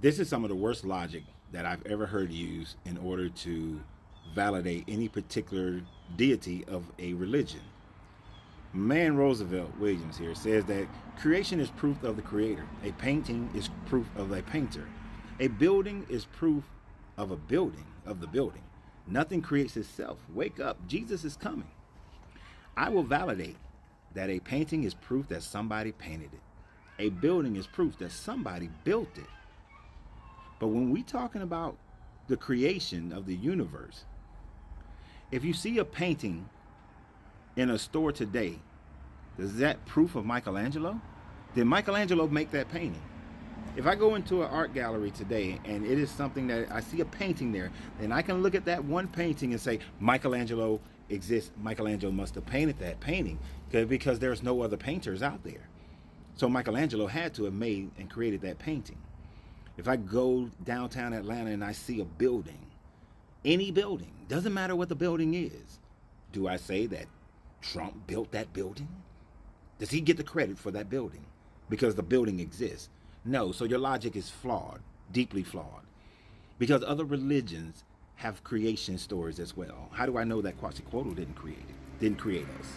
This is some of the worst logic that I've ever heard used in order to validate any particular deity of a religion. Man Roosevelt Williams here says that creation is proof of the creator. A painting is proof of a painter. A building is proof of a building, of the building. Nothing creates itself. Wake up. Jesus is coming. I will validate that a painting is proof that somebody painted it. A building is proof that somebody built it. But when we talking about the creation of the universe, if you see a painting in a store today, is that proof of Michelangelo? Did Michelangelo make that painting? If I go into an art gallery today and it is something that I see a painting there, then I can look at that one painting and say Michelangelo exists. Michelangelo must have painted that painting because there's no other painters out there. So Michelangelo had to have made and created that painting. If I go downtown Atlanta and I see a building, any building, doesn't matter what the building is, do I say that Trump built that building? Does he get the credit for that building because the building exists? No. So your logic is flawed, deeply flawed, because other religions have creation stories as well. How do I know that Quetzalcoatl didn't create us?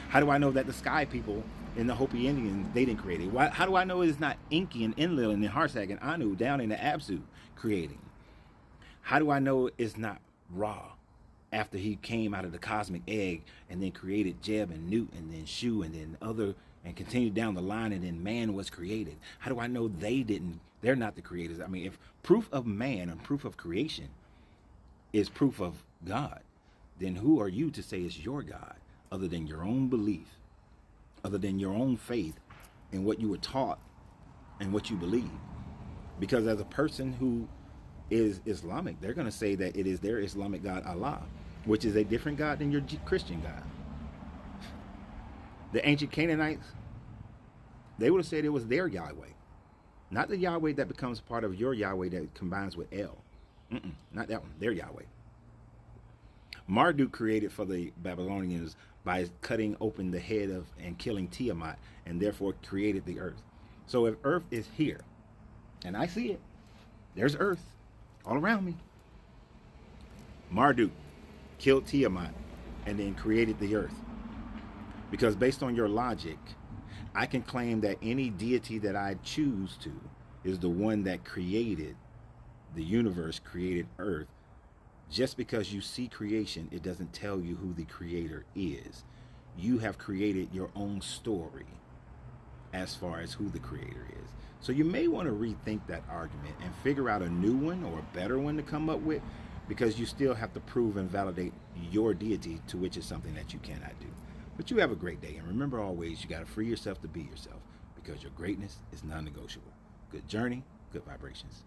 How do I know that the Sky people and the Hopi Indians, they didn't create it? How do I know it's not Enki and Enlil and Harsag and Anu down in the Absu creating? How do I know it's not Ra after he came out of the cosmic egg and then created Jeb and Newt and then Shu and then other and continued down the line and then man was created? How do I know they're not the creators? I mean, if proof of man and proof of creation is proof of God, then who are you to say is your God other than your own belief, other than your own faith and what you were taught and what you believe? Because as a person who is Islamic, they're going to say that it is their Islamic God, Allah, which is a different God than your Christian God. The ancient Canaanites, they would have said it was their Yahweh, not the Yahweh that becomes part of your Yahweh that combines with El. Not that one, their Yahweh. Marduk created for the Babylonians by cutting open the head of and killing Tiamat, and therefore created the earth. So if earth is here, and I see it, there's earth all around me. Marduk killed Tiamat and then created the earth. Because based on your logic, I can claim that any deity that I choose to is the one that created the universe, created earth. Just because you see creation, it doesn't tell you who the creator is. You have created your own story as far as who the creator is. So you may want to rethink that argument and figure out a new one or a better one to come up with, because you still have to prove and validate your deity, to which is something that you cannot do. But you have a great day, and remember always, you got to free yourself to be yourself, because your greatness is non-negotiable. Good journey, good vibrations.